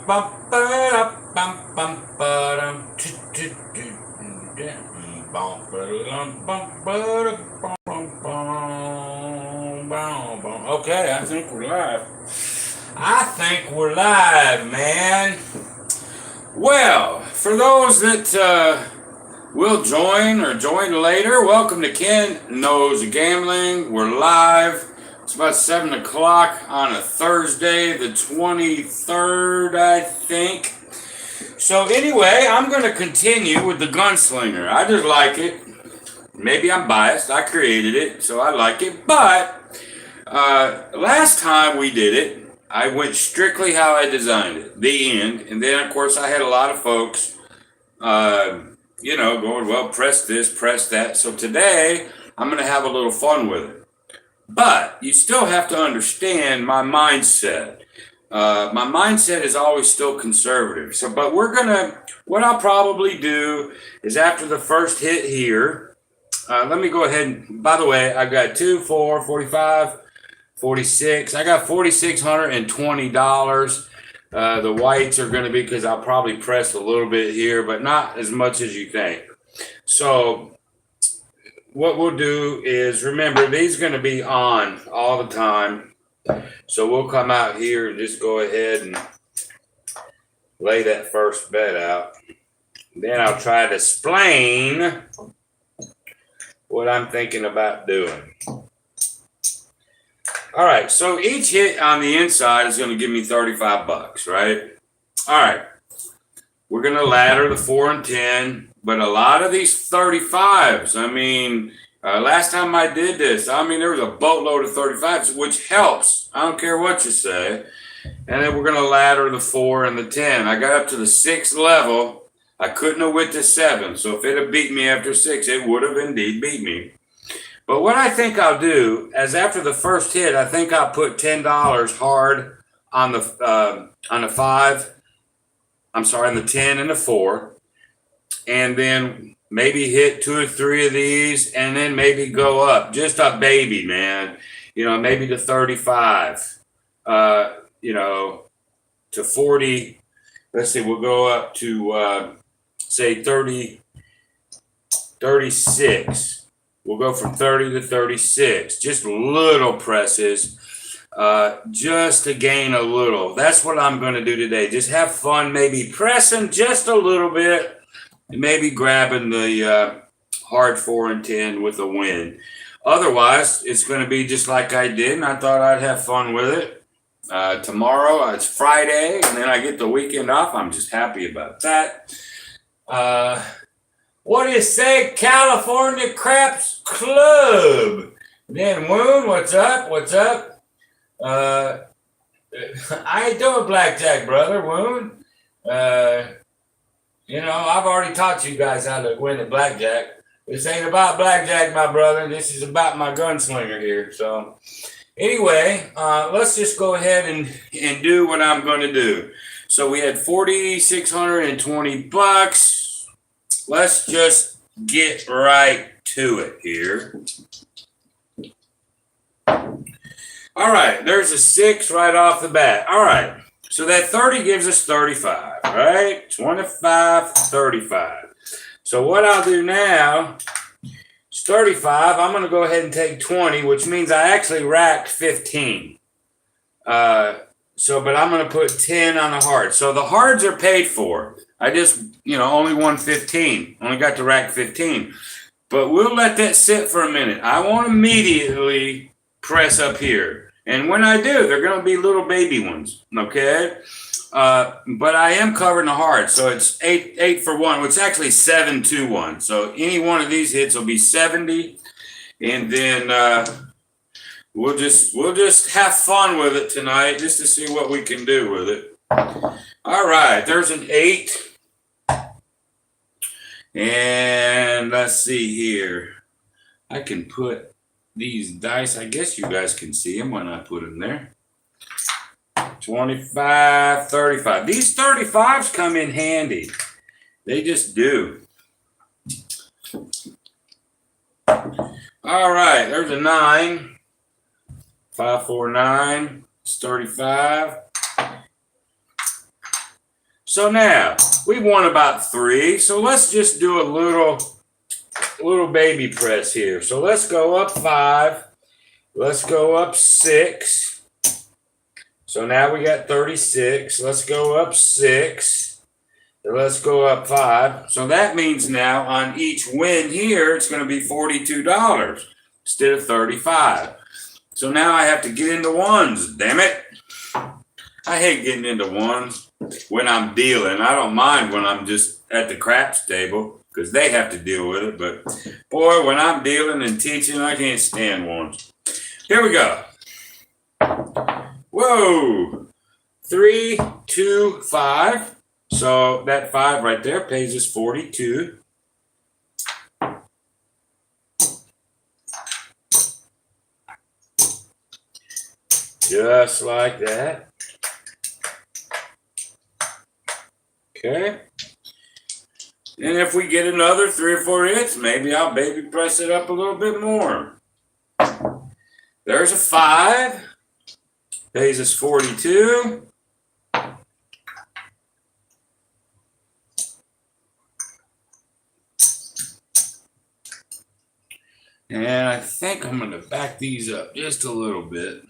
Okay, I think we're live. I think we're live, man. Well, for those that will join or join later, welcome to Ken Knows Gambling. We're live. It's about 7 o'clock on a Thursday, the 23rd, I think. So anyway, I'm going to continue with the Gunslinger. I just like it. Maybe I'm biased. I created it, so I like it. But last time we did it, I went strictly how I designed it, the end. And then, of course, I had a lot of folks, going, well, press this, press that. So today, I'm going to have a little fun with it. But you still have to understand my mindset. My mindset is always still conservative. So, but what I'll probably do is after the first hit here, let me go ahead and, by the way, I got 2, 4, 45, 46. I got $4,620. The whites are going to be, because I'll probably press a little bit here, but not as much as you think. So what we'll do is, remember, these are going to be on all the time. So we'll come out here and just go ahead and lay that first bet out. Then I'll try to explain what I'm thinking about doing. All right, so each hit on the inside is going to give me 35 bucks, right? All right, we're going to ladder the 4 and 10, but a lot of these 35s, I mean, last time I did this, there was a boatload of 35s, which helps. I don't care what you say. And then we're going to ladder the 4 and the 10. I got up to the 6th level. I couldn't have went to 7. So if it had beat me after 6, it would have indeed beat me. But what I think I'll do is after the first hit, I think I'll put $10 hard on the 5. I'm sorry, on the 10 and the 4. And then maybe hit 2 or 3 of these and then maybe go up. Just a baby, man. Maybe to 35, to 40. Let's see, we'll go up to, say 30, 36. We'll go from 30 to 36. Just little presses, just to gain a little. That's what I'm going to do today. Just have fun, maybe pressing just a little bit, and maybe grabbing the hard 4 and 10 with a win. Otherwise, it's going to be just like I did, and I thought I'd have fun with it. Tomorrow, it's Friday, and then I get the weekend off. I'm just happy about that. What do you say, California Craps Club? Then Woon, what's up? What's up? I ain't doing blackjack, brother, Woon. I've already taught you guys how to win at blackjack. This ain't about blackjack, my brother. This is about my gunslinger here. So anyway, let's just go ahead and do what I'm going to do. So we had 4,620 bucks. Let's just get right to it here. All right, there's a 6 right off the bat. All right, so that 30 gives us 35, right? 25, 35. So what I'll do now is 35. I'm going to go ahead and take 20, which means I actually racked 15. But I'm going to put 10 on the hard. So the hards are paid for. I just, only won 15. Only got to rack 15. But we'll let that sit for a minute. I won't immediately press up here. And when I do, they're going to be little baby ones, okay? But I am covering the hard. So it's 8 for 1, which is actually 7-2-1. So any one of these hits will be 70. And then we'll just have fun with it tonight just to see what we can do with it. All right, there's an 8. And let's see here. I can put these dice. I guess you guys can see them when I put them there. 25, 35. These 35s come in handy. They just do. All right, there's a 9. 5, 4, 9. It's 35. So now we won about 3. So let's just do a little baby press here. So let's go up 5. Let's go up 6. So now we got 36. Let's go up 6. Let's go up 5. So that means now on each win here, it's going to be $42 instead of 35. So now I have to get into ones. Damn it. I hate getting into ones when I'm dealing. I don't mind when I'm just at the craps table because they have to deal with it. But boy, when I'm dealing and teaching, I can't stand ones. Here we go. Whoa. 3, 2, 5. So that 5 right there pays us 42. Just like that. Okay. And if we get another 3 or 4 hits, maybe I'll baby press it up a little bit more. There's a 5. Pays us 42. And I think I'm going to back these up just a little bit.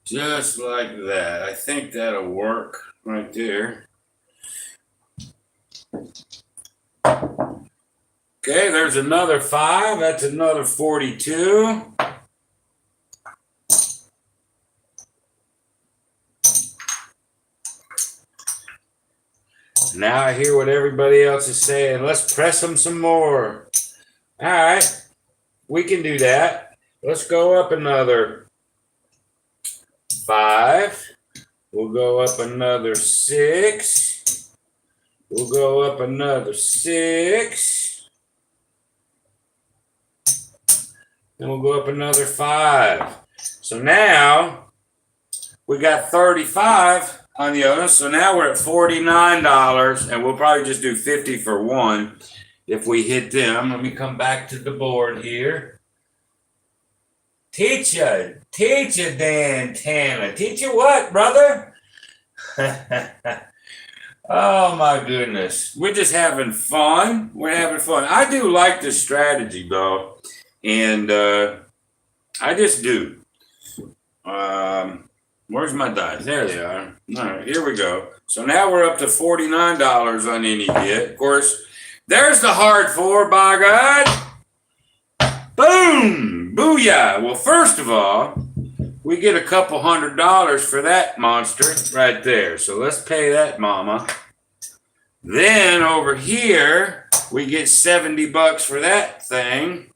Just like that. I think that'll work right there. Okay, there's another 5. That's another 42. Now I hear what everybody else is saying. Let's press them some more. All right, we can do that. Let's go up another 5. We'll go up another 6. We'll go up another 6. And we'll go up another 5. So now we got 35 on the other. So now we're at $49, and we'll probably just do 50 for 1 if we hit them. Let me come back to the board here. Teacher Dan Tanner. Teacher what, brother? Oh my goodness. We're just having fun. We're having fun. I do like the strategy though. And I just do. Where's my dice? There they are. All right, here we go. So now we're up to $49 on any hit. Of course, there's the hard 4, by God. Boom! Booyah! Well, first of all, we get a couple $100 for that monster right there. So let's pay that mama. Then over here, we get $70 for that thing.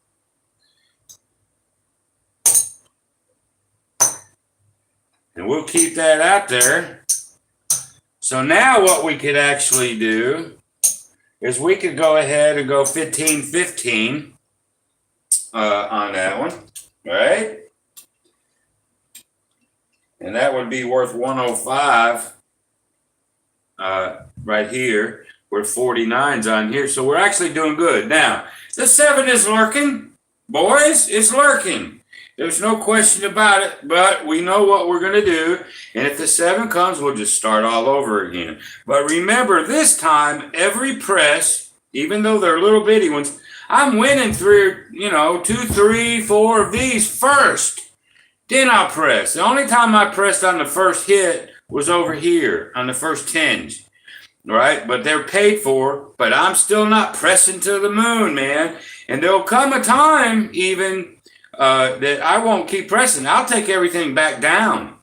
And we'll keep that out there. So now what we could actually do is we could go ahead and go 15-15 on that one, right? And that would be worth 105 right here. We're 49s on here. So we're actually doing good. Now, the 7 is lurking. Boys, it's lurking. There's no question about it, but we know what we're going to do. And if the 7 comes, we'll just start all over again. But remember, this time, every press, even though they're little bitty ones, I'm winning through, 2, 3, 4 of these first. Then I'll press. The only time I pressed on the first hit was over here on the first tinge, right? But they're paid for, but I'm still not pressing to the moon, man. And there'll come a time even that I won't keep pressing. I'll take everything back down.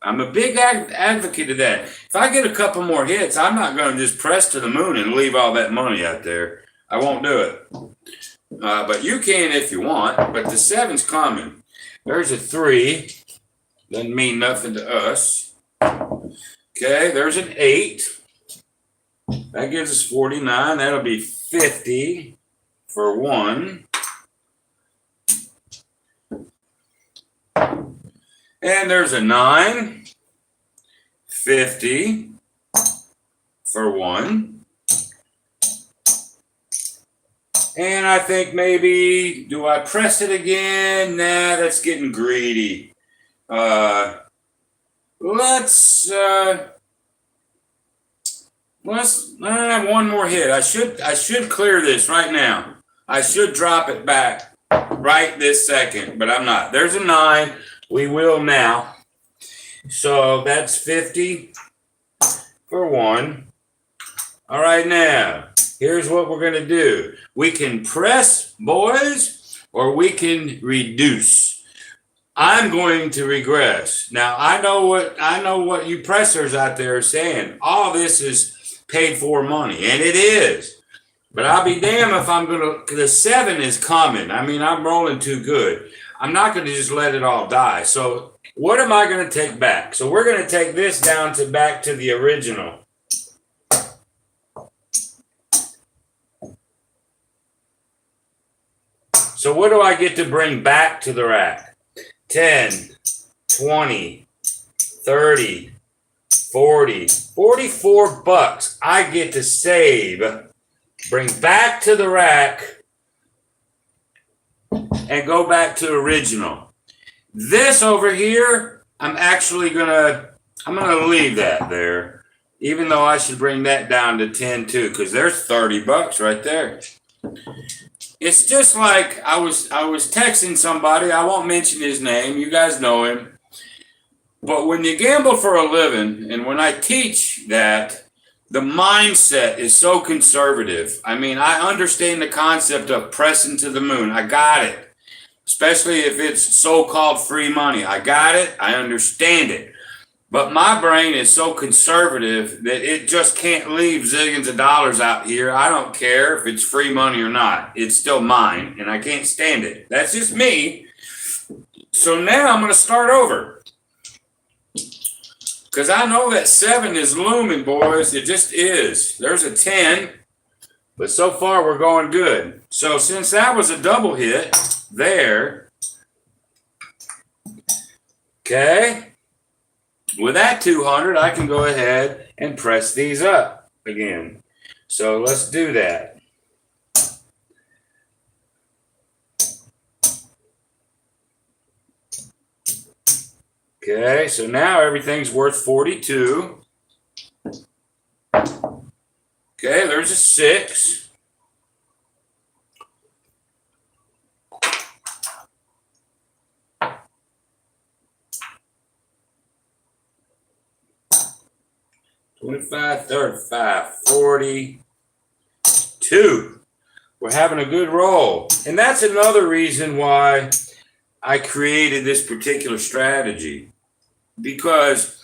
I'm a big advocate of that. If I get a couple more hits, I'm not going to just press to the moon and leave all that money out there. I won't do it. But you can if you want. But the 7's coming. There's a 3. Doesn't mean nothing to us. Okay, there's an 8. That gives us 49. That'll be 50 for 1. And there's a 9. 50 for 1. And I think maybe, do I press it again? Nah, that's getting greedy. Let's have one more hit. I should clear this right now. I should drop it back right this second, but I'm not. There's a 9. We will now. So that's 50 for 1. All right, now, here's what we're going to do. We can press, boys, or we can reduce. I'm going to regress. Now, I know what you pressers out there are saying. All this is paid for money, and it is. But I'll be damned if I'm going to, the 7 is coming. I mean, I'm rolling too good. I'm not going to just let it all die. So what am I going to take back? So we're going to take this down to back to the original. So what do I get to bring back to the rack? 10, 20, 30, 40, 44 bucks I get to save, bring back to the rack, and go back to original. This over here, I'm gonna leave that there, even though I should bring that down to 10 too, because there's 30 bucks right there. It's just like I was texting somebody. I won't mention his name. You guys know him. But when you gamble for a living, and when I teach that, the mindset is so conservative. I mean, I understand the concept of pressing to the moon. I got it. Especially if it's so-called free money. I got it. I understand it. But my brain is so conservative that it just can't leave zillions of dollars out here. I don't care if it's free money or not. It's still mine, and I can't stand it. That's just me. So now I'm going to start over. Because I know that 7 is looming, boys. It just is. There's a 10, but so far we're going good. So since that was a double hit there, okay. With that 200, I can go ahead and press these up again. So let's do that. Okay, so now everything's worth 42. Okay, there's a 6. $25, $35, $42. We're having a good roll. And that's another reason why I created this particular strategy. Because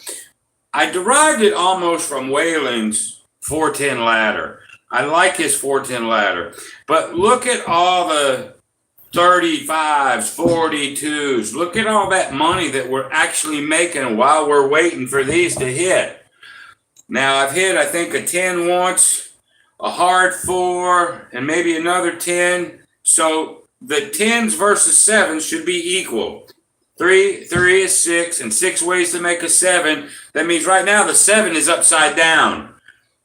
I derived it almost from Whalen's 410 ladder. I like his 410 ladder. But look at all the 35s, 42s. Look at all that money that we're actually making while we're waiting for these to hit. Now, I've hit, I think, a 10 once, a hard 4, and maybe another 10. So the 10s versus 7s should be equal. 3 is 6, and 6 ways to make a 7. That means right now the 7 is upside down.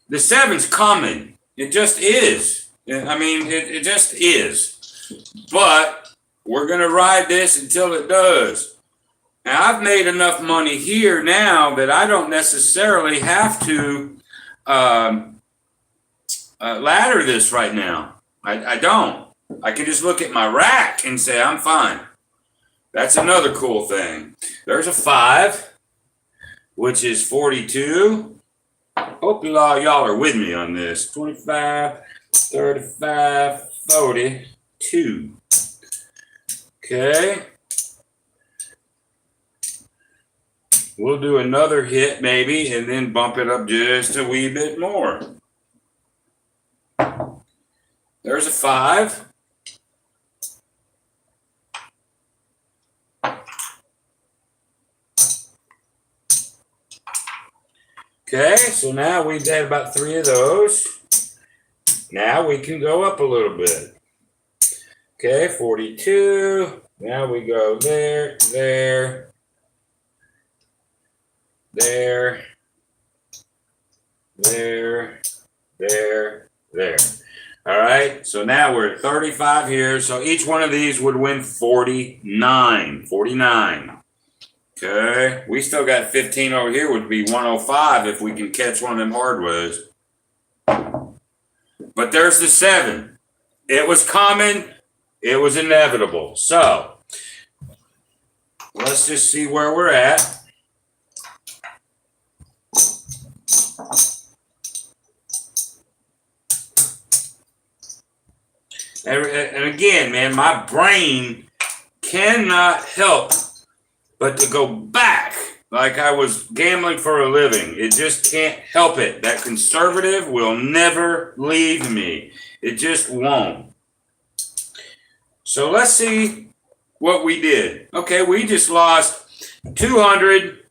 The 7's coming. It just is. I mean, it just is. But we're going to ride this until it does. Now, I've made enough money here now that I don't necessarily have to ladder this right now. I don't. I can just look at my rack and say, I'm fine. That's another cool thing. There's a 5, which is 42. Hope y'all are with me on this. 25, 35, 42. Okay. We'll do another hit maybe and then bump it up just a wee bit more. There's a 5. Okay, so now we've had about 3 of those. Now we can go up a little bit. Okay, 42. Now we go there, there, there, there, there. All right, so now we're at 35 here. So each one of these would win 49. 49. Okay, we still got 15 over here, would be 105 if we can catch one of them hardwoods. But there's the 7. It was coming. It was inevitable. So let's just see where we're at. And again, man, my brain cannot help but to go back like I was gambling for a living. It just can't help it. That conservative will never leave me. It just won't. So let's see what we did. Okay, we just lost 200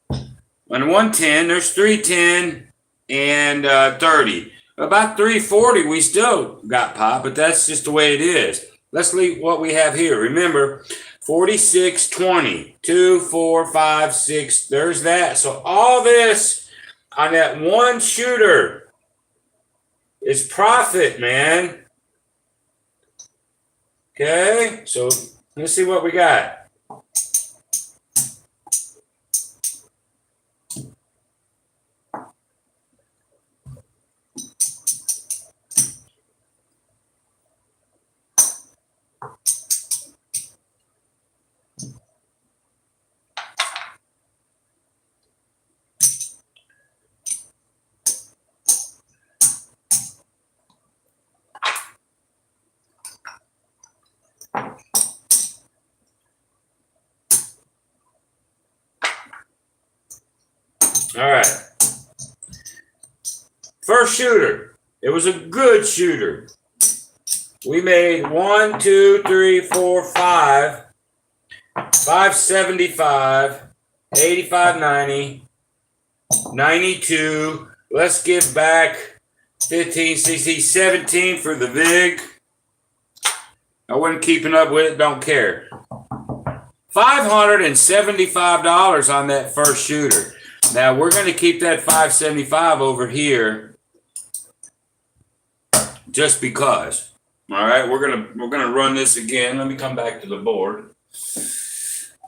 and 110. There's 310 and 30. About 340, we still got pop, but that's just the way it is. Let's leave what we have here. Remember, 46, 20, 2, 4, 5, 6. There's that. So all this on that one shooter is profit, man. Okay, so let's see what we got. All right. First shooter. It was a good shooter. We made 1, 2, 3, 4, 5, 575, 85, 90, 92. Let's give back 15, 16, 17 for the VIG. I wasn't keeping up with it. Don't care. $575 on that first shooter. Now we're going to keep that 575 over here just because. All right, we're gonna run this again. Let me come back to the board.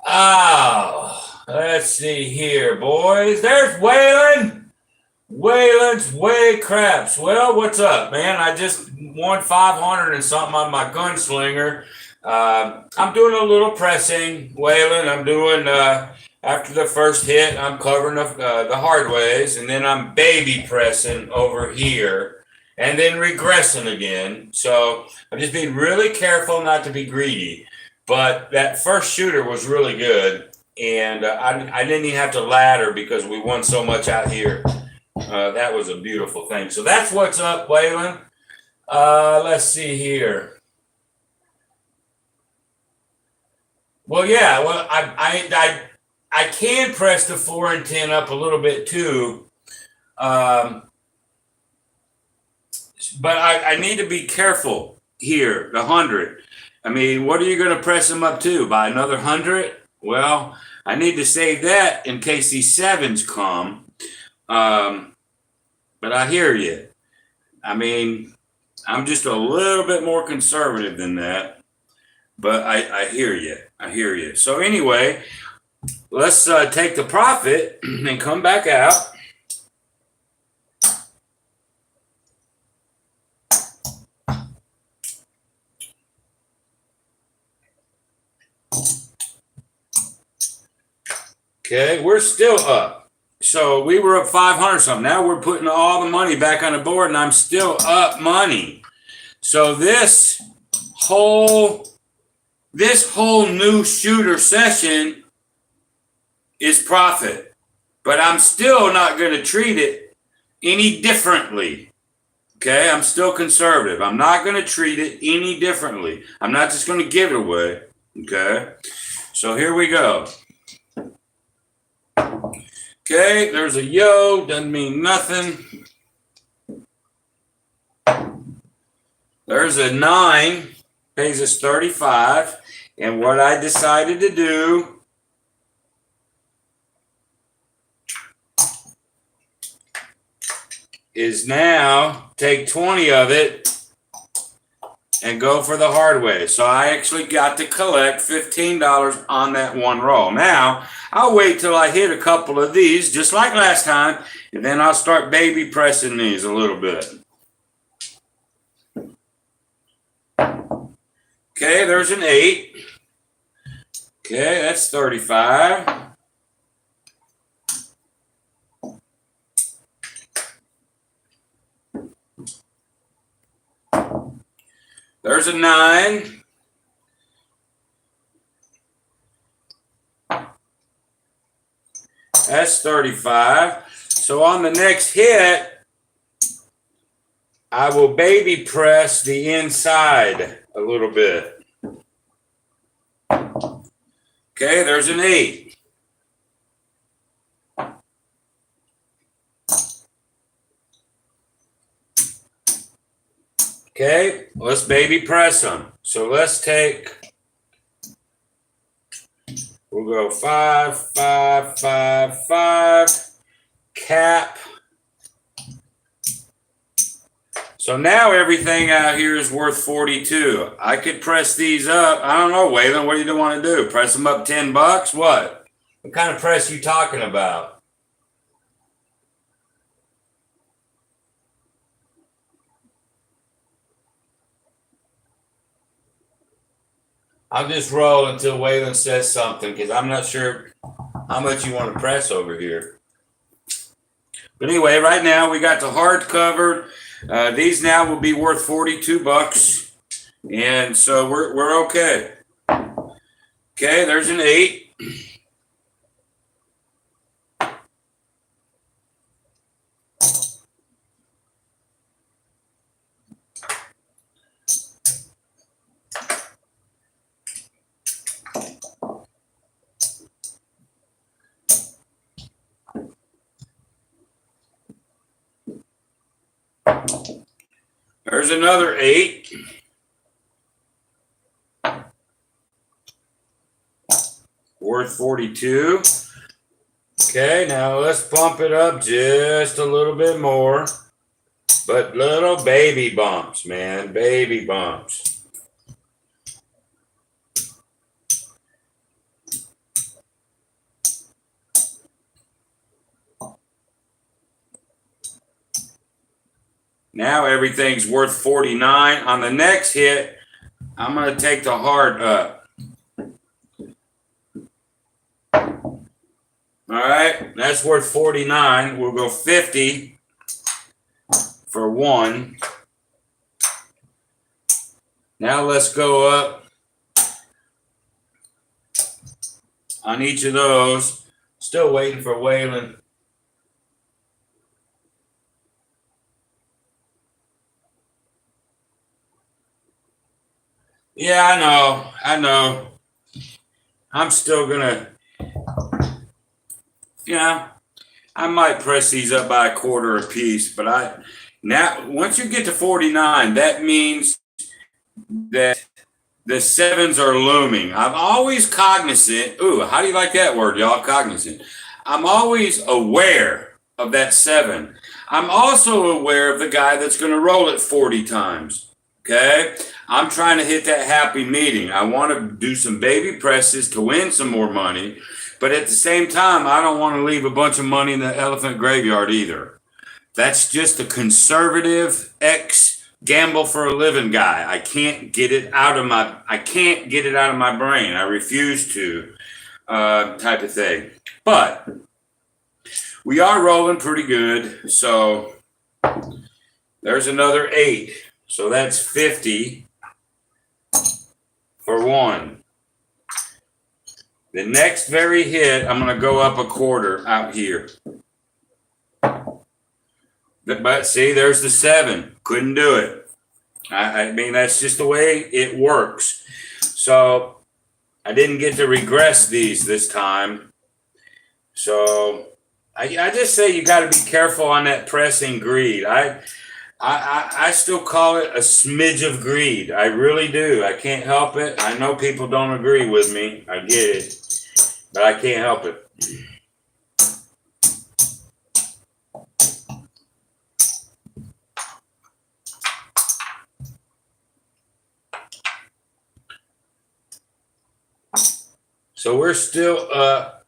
Oh, let's see here, boys. There's Waylon. Waylon's way craps. Well, what's up, man? I just won 500 and something on my Gunslinger. I'm doing a little pressing, Waylon. I'm doing after the first hit, I'm covering the hard ways, and then I'm baby pressing over here, and then regressing again. So I'm just being really careful not to be greedy. But that first shooter was really good, and I didn't even have to ladder because we won so much out here. That was a beautiful thing. So that's what's up, Waylon. Let's see here. Well, yeah. Well, I can press the 4 and 10 up a little bit too, but I need to be careful here. The 100. I mean, what are you going to press them up to? By another 100? Well, I need to save that in case these sevens come. But I hear you. I mean, I'm just a little bit more conservative than that. But I hear you. I hear you. So anyway, let's take the profit and come back out. Okay, we're still up. So we were up 500 something. Now we're putting all the money back on the board, and I'm still up money. So this whole new shooter session is profit, but I'm still not going to treat it any differently. Okay, I'm still conservative. I'm not going to treat it any differently. I'm not just going to give it away. Okay, so here we go. Okay, there's a yo, doesn't mean nothing. There's a 9, pays us 35. And what I decided to do is now take 20 of it and go for the hard way. So I actually got to collect $15 on that one roll. Now, I'll wait till I hit a couple of these, just like last time, and then I'll start baby pressing these a little bit. Okay, there's an 8. Okay, that's 35. There's a 9. That's 35. So on the next hit, I will baby press the inside a little bit. Okay, there's an 8. Okay, let's baby press them. So let's take, we'll go 5, 5, 5, 5, cap. So now everything out here is worth 42. I could press these up. I don't know, Waylon, what do you want to do? Press them up $10? What? What kind of press you talking about? I'll just roll until Waylon says something because I'm not sure how much you want to press over here. But anyway, right now we got the hard covered. These now will be worth $42, and so we're okay. Okay, there's an 8. There's another 8. Worth 42. Okay, now let's bump it up just a little bit more. But little baby bumps, man. Baby bumps. Now everything's worth 49. On the next hit, I'm going to take the hard up. All right, that's worth 49. We'll go 50 for 1. Now let's go up on each of those. Still waiting for Waylon. Yeah, I know. I'm still gonna, I might press these up by a quarter a piece, but now once you get to 49, that means that the 7s are looming. I'm always cognizant. Ooh, how do you like that word, y'all? Cognizant. I'm always aware of that 7. I'm also aware of the guy that's going to roll it 40 times. Okay? I'm trying to hit that happy medium. I want to do some baby presses to win some more money, but at the same time, I don't want to leave a bunch of money in the elephant graveyard either. That's just a conservative gamble for a living guy. I can't get it out of my brain. I refuse to, type of thing. But we are rolling pretty good. So there's another 8. So that's 50 for 1. The next very hit, I'm going to go up a quarter out here. But see, there's the 7. Couldn't do it. I mean, that's just the way it works. So I didn't get to regress these this time. So I just say you got to be careful on that pressing greed. I still call it a smidge of greed. I really do. I can't help it. I know people don't agree with me. I get it. But I can't help it. So we're still up.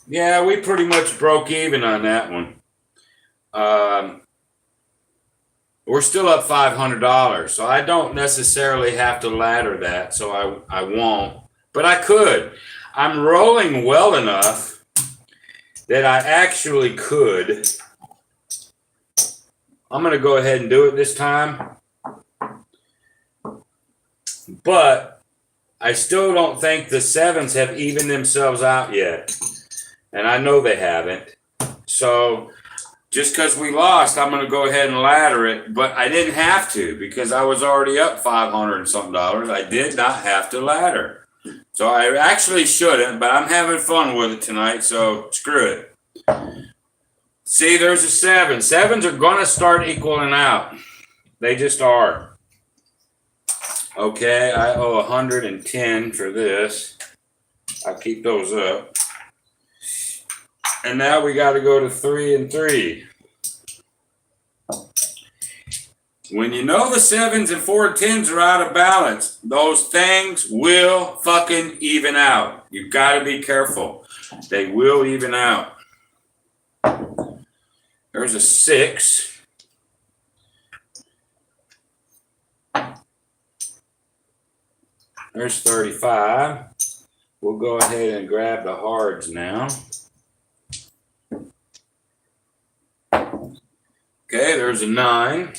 Yeah, we pretty much broke even on that one. We're still up $500, so I don't necessarily have to ladder that, so I won't. But I could. I'm rolling well enough that I actually could. I'm going to go ahead and do it this time. But I still don't think the sevens have evened themselves out yet. And I know they haven't. So just because we lost, I'm going to go ahead and ladder it. But I didn't have to because I was already up $500 and something. I did not have to ladder. So I actually shouldn't, but I'm having fun with it tonight. So screw it. See, there's a 7. Sevens are going to start equaling out. They just are. Okay, I owe 110 for this. I'll keep those up. And now we got to go to 3 and 3. When you know the 7s and 4 and 10s are out of balance, those things will fucking even out. You've got to be careful. They will even out. There's a 6. There's 35. We'll go ahead and grab the hards now. Okay, there's a 9.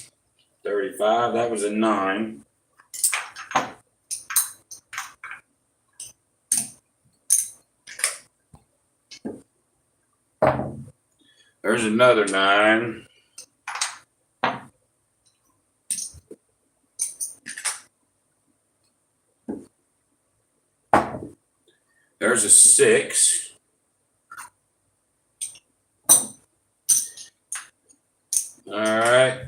35, that was a 9. There's another 9. There's a 6. All right,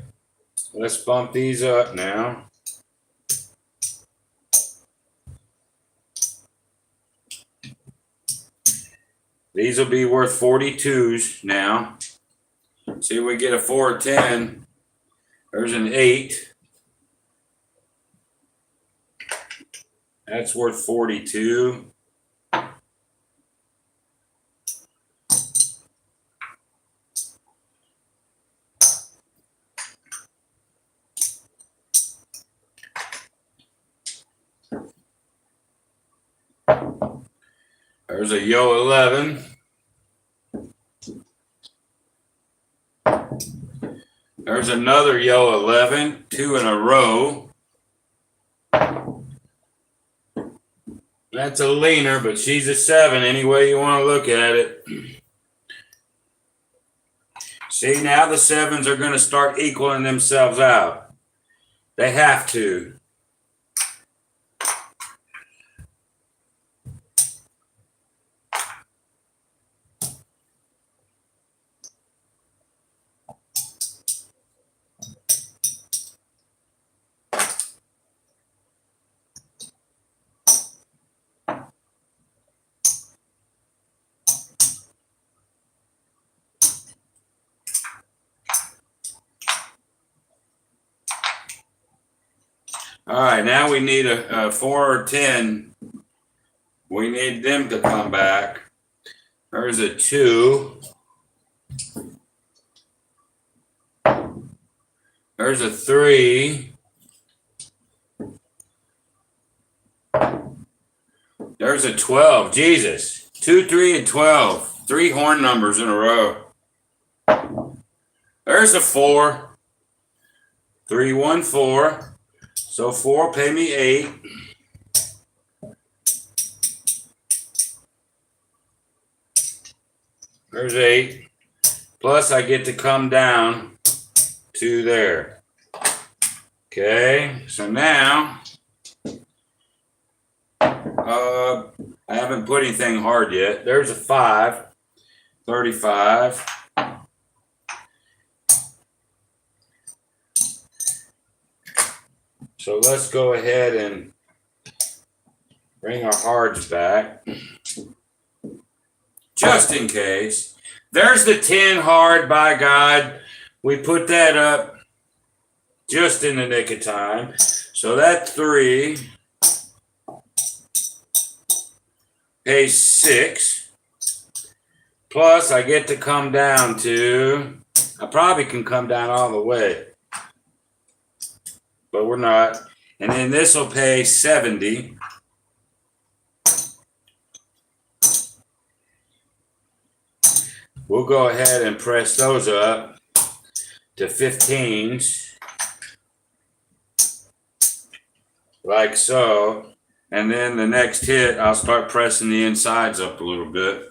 let's bump these up now. These will be worth 42s now. See if we get a 4 or 10. There's an 8. That's worth 42. There's a yo 11. There's another yo 11, 2 in a row. That's a leaner, but she's a 7 any way you want to look at it. See, now the 7s are going to start equaling themselves out. They have to. All right, now we need a 4 or 10. We need them to come back. There's a 2. There's a 3. There's a 12. Jesus. 2, 3, and 12. 3 horn numbers in a row. There's a 4. 3, 1, 4. So 4, pay me 8. There's 8. Plus I get to come down to there. Okay, so now I haven't put anything hard yet. There's a 5. 35. So let's go ahead and bring our hards back. Just in case. There's the 10 hard, by God. We put that up just in the nick of time. So that 3 pays 6. Plus, I get to come down to, I probably can come down all the way, but we're not. And then this will pay 70. We'll go ahead and press those up to 15s, like so. And then the next hit, I'll start pressing the insides up a little bit.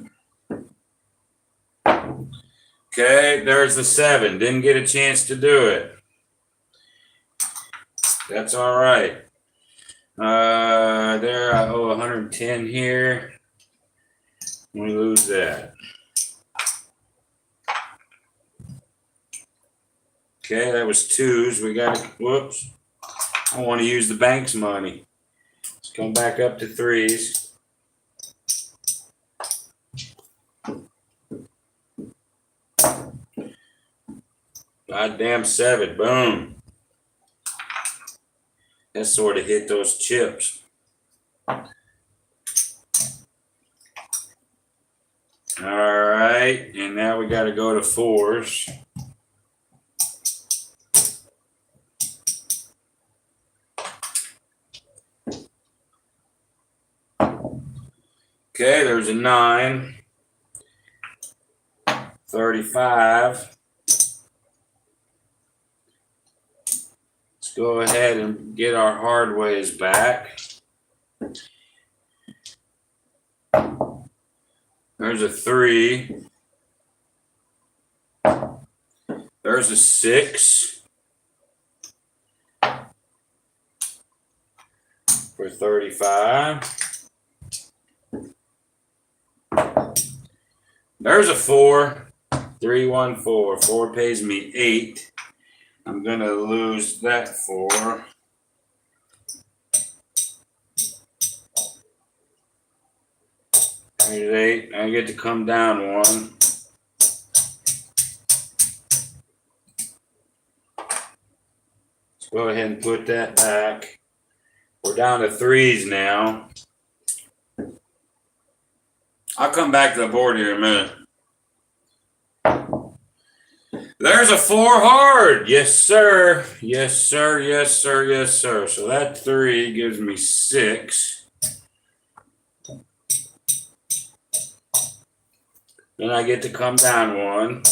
Okay, there's the 7. Didn't get a chance to do it. That's all right. There, I owe 110 here. We lose that. Okay, that was 2s. We got to, whoops. I want to use the bank's money. Let's come back up to 3s. Goddamn 7. Boom. That sort of hit those chips. All right. And now we got to go to 4s. Okay, there's a 9. 35. Let's go ahead and get our hard ways back. There's a 3. There's a 6 for 35. There's a 4. 3, 1, 4. 4 pays me 8. I'm going to lose that 4. There's 8. I get to come down 1. Let's go ahead and put that back. We're down to 3s now. I'll come back to the board here in a minute. There's a 4 hard. Yes, sir. Yes, sir. Yes, sir. Yes, sir. So that 3 gives me 6. Then I get to come down 1.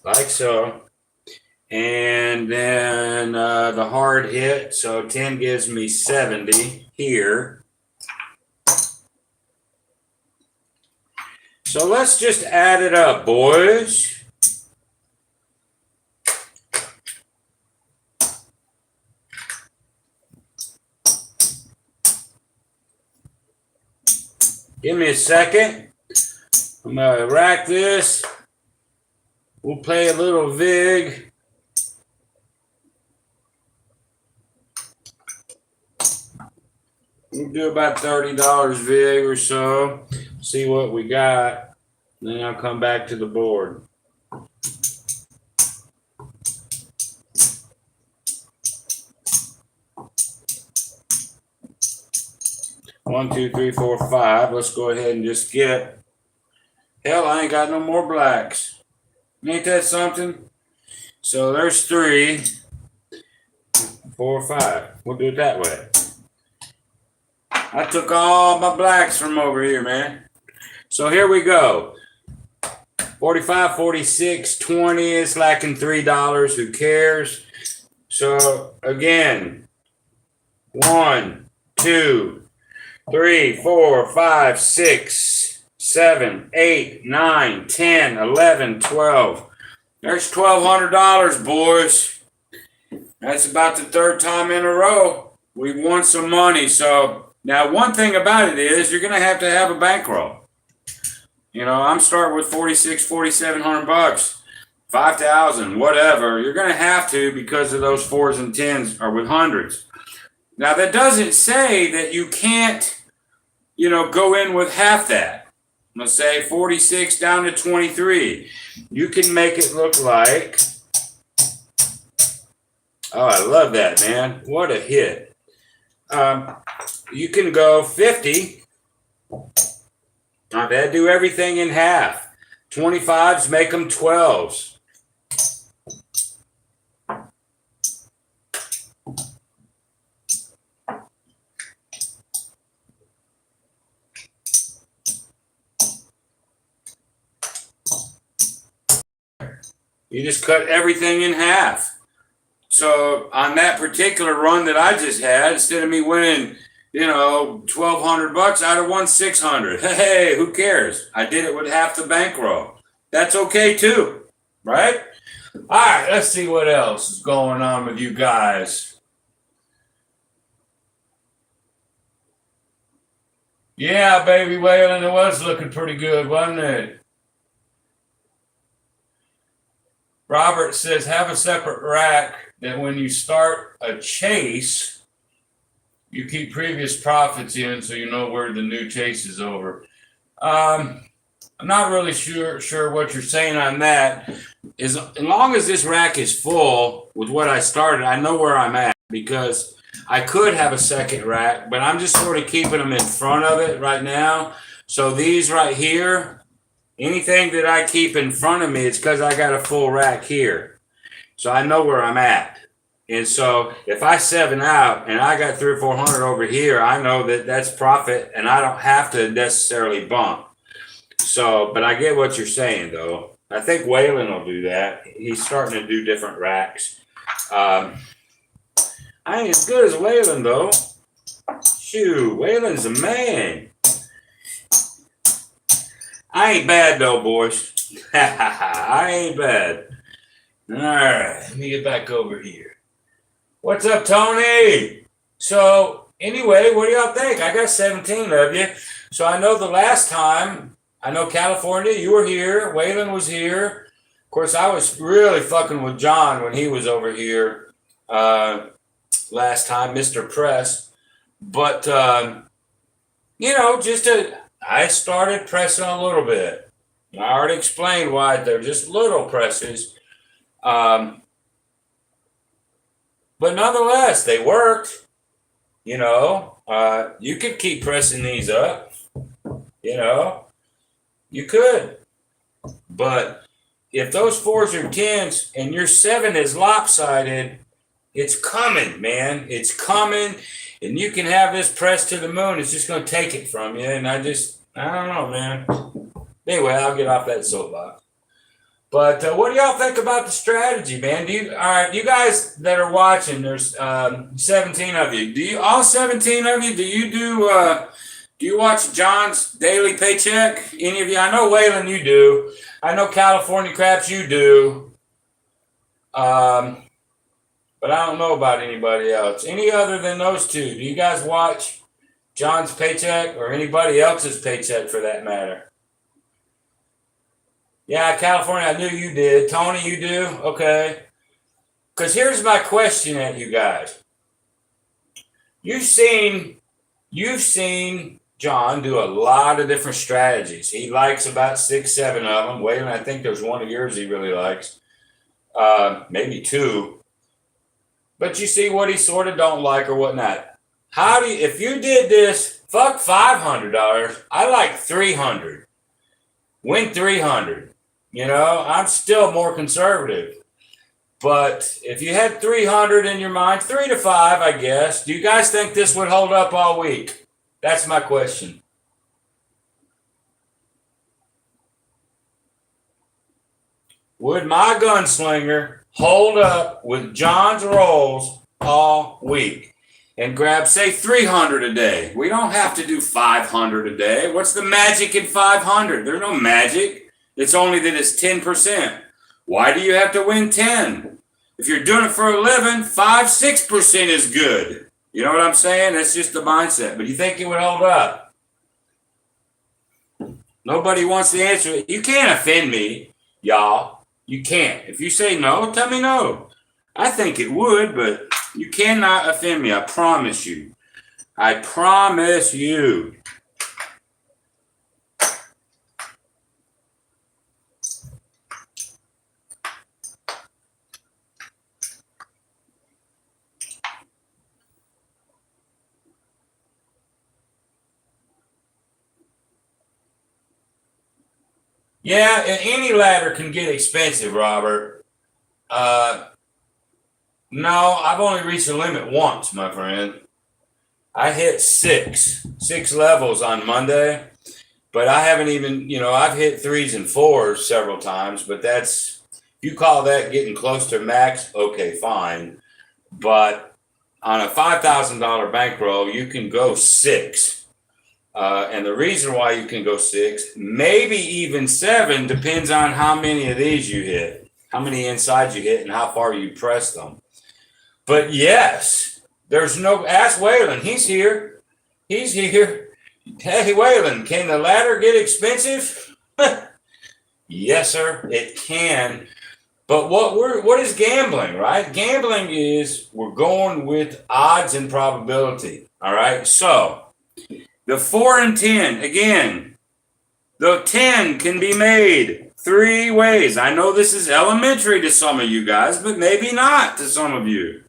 Like so. And then the hard hit, so 10 gives me 70 here. So let's just add it up, boys. Give me a second. I'm going to rack this. We'll play a little VIG. We'll do about $30 VIG or so. See what we got. Then I'll come back to the board. One, two, three, four, 5. Let's go ahead and just get. Hell, I ain't got no more blacks. Ain't that something? So there's 3, 4, 5. We'll do it that way. I took all my blacks from over here, man. So here we go. 45, 46, 20. It's lacking $3. Who cares? So again, 1, 2, 3, 4, 5, 6, 7, 8, 9, 10, 11, 12. There's $1,200, boys. That's about the 3rd time in a row we won some money. So now, one thing about it is you're going to have a bankroll. You know, I'm starting with 46, 4,700 bucks, 5,000, whatever. You're going to have to because of those 4s and 10s are with hundreds. Now, that doesn't say that you can't go in with half that. Let's say 46 down to 23. You can make it look like, oh, I love that, man. What a hit. You can go 50. Not bad. Do everything in half. 25s, make them 12s. You just cut everything in half. So on that particular run that I just had, instead of me winning, $1,200, I'd have won $600. Hey, who cares? I did it with half the bankroll. That's okay too, right? All right, let's see what else is going on with you guys. Yeah, baby Waylon, it was looking pretty good, wasn't it? Robert says, have a separate rack that when you start a chase, you keep previous profits in so you know where the new chase is over. I'm not really sure what you're saying on that. As long as this rack is full with what I started, I know where I'm at, because I could have a second rack, but I'm just sort of keeping them in front of it right now. So these right here, anything that I keep in front of me, it's because I got a full rack here. So I know where I'm at. And so if I 7 out and I got 300 or 400 over here, I know that that's profit and I don't have to necessarily bump. So, but I get what you're saying though. I think Waylon will do that. He's starting to do different racks. I ain't as good as Waylon though. Shoot, Waylon's a man. I ain't bad though, boys. I ain't bad. All right, let me get back over here. What's up, Tony? So anyway, what do y'all think? I got 17 of you. So I know the last time, I know California, you were here. Waylon was here. Of course, I was really fucking with John when he was over here last time, Mr. Press. But, I started pressing a little bit. I already explained why they're just little presses. But nonetheless, they worked. You could keep pressing these up. You could. But if those 4s are 10s and your 7 is lopsided, it's coming, man. It's coming. And you can have this press to the moon. It's just going to take it from you. And I don't know, man. Anyway, I'll get off that soapbox. But what do y'all think about the strategy, man? All right, you guys that are watching, there's 17 of you. All 17 of you, do you watch John's Daily Paycheck? Any of you? I know Waylon, you do. I know California Craps, you do. But I don't know about anybody else. Any other than those two? Do you guys watch John's Paycheck or anybody else's paycheck for that matter? Yeah, California, I knew you did. Tony, you do? Okay. Because here's my question at you guys. You've seen John do a lot of different strategies. He likes about 6, 7 of them. Waylon, I think there's one of yours he really likes. Maybe 2. But you see what he sort of don't like or whatnot. If you did this, fuck $500. I like 300. Win 300. I'm still more conservative. But if you had 300 in your mind, 3 to 5, I guess. Do you guys think this would hold up all week? That's my question. Would my Gunslinger hold up with John's rolls all week and grab, say, 300 a day? We don't have to do 500 a day. What's the magic in 500? There's no magic. It's only that it's 10%. Why do you have to win 10? If you're doing it for a living, 5, 6% is good. You know what I'm saying? That's just the mindset. But you think it would hold up? Nobody wants to answer it. You can't offend me, y'all. You can't. If you say no, tell me no. I think it would, but you cannot offend me. I promise you. I promise you. Yeah, any ladder can get expensive, Robert. No, I've only reached the limit once, my friend. I hit six levels on Monday, but I haven't even, I've hit threes and fours several times, but you call that getting close to max, okay, fine. But on a $5,000 bankroll, you can go six. And the reason why you can go six, maybe even seven, depends on how many of these you hit, how many insides you hit, and how far you press them. But yes, ask Waylon. He's here. He's here. Hey, Waylon, can the ladder get expensive? Yes, sir, it can. But what is gambling, right? Gambling is we're going with odds and probability. All right. So the 4 and 10, again, the 10 can be made three ways. I know this is elementary to some of you guys, but maybe not to some of you.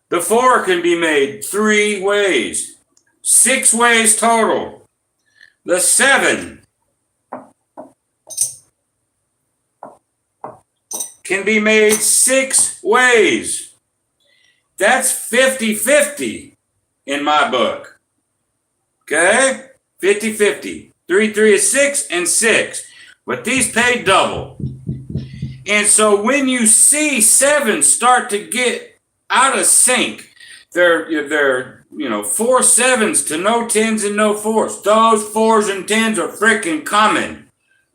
The 4 can be made three ways, 6 ways total. The 7 can be made 6 ways. That's 50-50 in my book. Okay? 50-50. 3 is 6 and 6. But these pay double. And so when you see 7 start to get out of sync, they're 4 7s to no 10s and no 4s. Those 4s and 10s are freaking coming.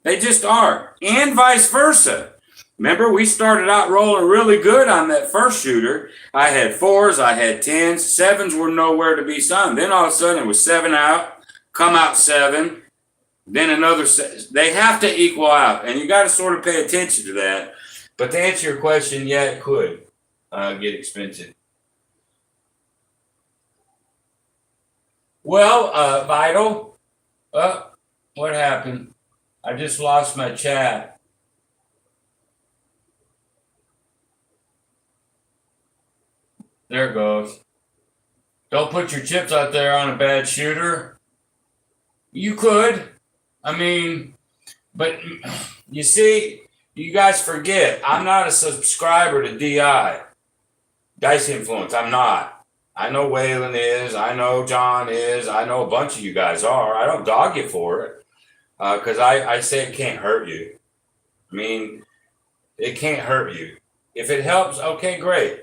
They just are. And vice versa. Remember, we started out rolling really good on that first shooter. I had 4s, I had 10s, 7s were nowhere to be seen. Then all of a sudden it was 7 out, come out 7, then another 7. They have to equal out, and you got to sort of pay attention to that. But to answer your question, yeah, it could get expensive. Well, Vital, what happened? I just lost my chat. There it goes. Don't put your chips out there on a bad shooter. You could. I mean, but you see, you guys forget, I'm not a subscriber to DI. Dice Influence, I'm not. I know Waylon is. I know John is. I know a bunch of you guys are. I don't dog you for it because I say it can't hurt you. I mean, it can't hurt you. If it helps, okay, great.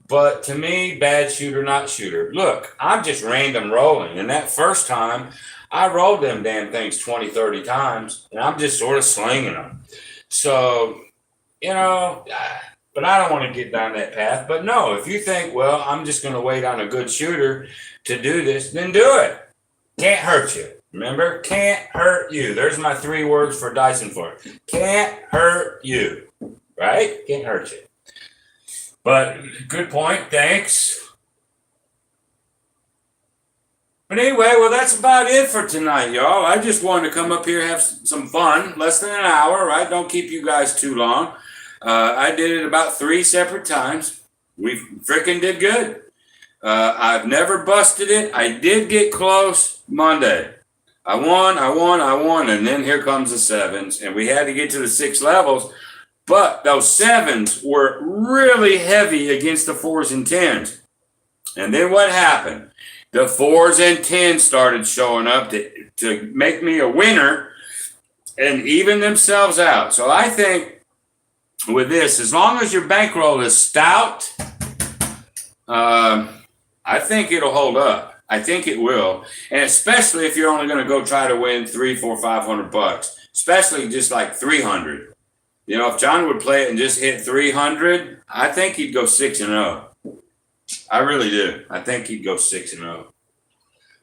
But to me, bad shooter, not shooter. Look, I'm just random rolling. And that first time, I rolled them damn things 20, 30 times, and I'm just sort of slinging them. So, but I don't want to get down that path. But no, if you think, well, I'm just going to wait on a good shooter to do this, then do it. Can't hurt you. Remember? Can't hurt you. There's my 3 words for Dyson for it. Can't hurt you. Right? Can't hurt you. But good point. Thanks. But anyway, well, that's about it for tonight, y'all. I just wanted to come up here, have some fun. Less than an hour, right? Don't keep you guys too long. I did it about 3 separate times. We freaking did good. I've never busted it. I did get close Monday. I won, and then here comes the 7s. And we had to get to the 6 levels. But those 7s were really heavy against the 4s and 10s. And then what happened? The 4s and 10s started showing up to make me a winner and even themselves out. So I think with this, as long as your bankroll is stout, I think it'll hold up. I think it will. And especially if you're only going to go try to win $300, $400, $500, especially just like 300. If John would play it and just hit 300, I think he'd go 6-0. I really do. I think he'd go 6-0.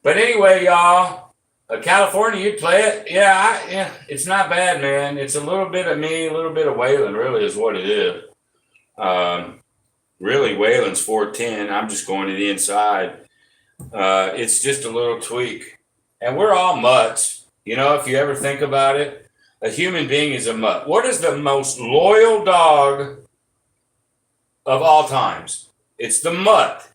But anyway, y'all, California, you'd play it? Yeah, it's not bad, man. It's a little bit of me, a little bit of Waylon, really is what it is. Really, Waylon's 410. I'm just going to the inside. It's just a little tweak. And we're all mutts. If you ever think about it, a human being is a mutt. What is the most loyal dog of all times? It's the mutt.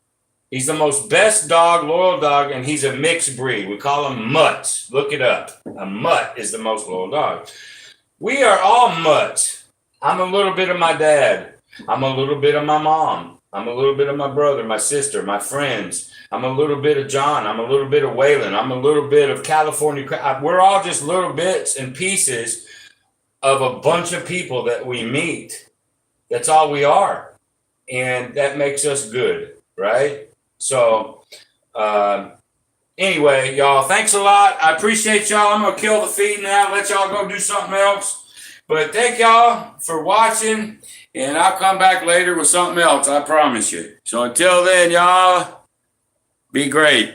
He's the most best dog, loyal dog, and he's a mixed breed. We call them mutts. Look it up. A mutt is the most loyal dog. We are all much. I'm a little bit of my dad. I'm a little bit of my mom. I'm a little bit of my brother, my sister, my friends. I'm a little bit of John. I'm a little bit of Waylon. I'm a little bit of California. We're all just little bits and pieces of a bunch of people that we meet. That's all we are. And that makes us good, right? So, anyway, y'all, thanks a lot. I appreciate y'all. I'm going to kill the feed now, let y'all go do something else. But thank y'all for watching, and I'll come back later with something else, I promise you. So until then, y'all, be great.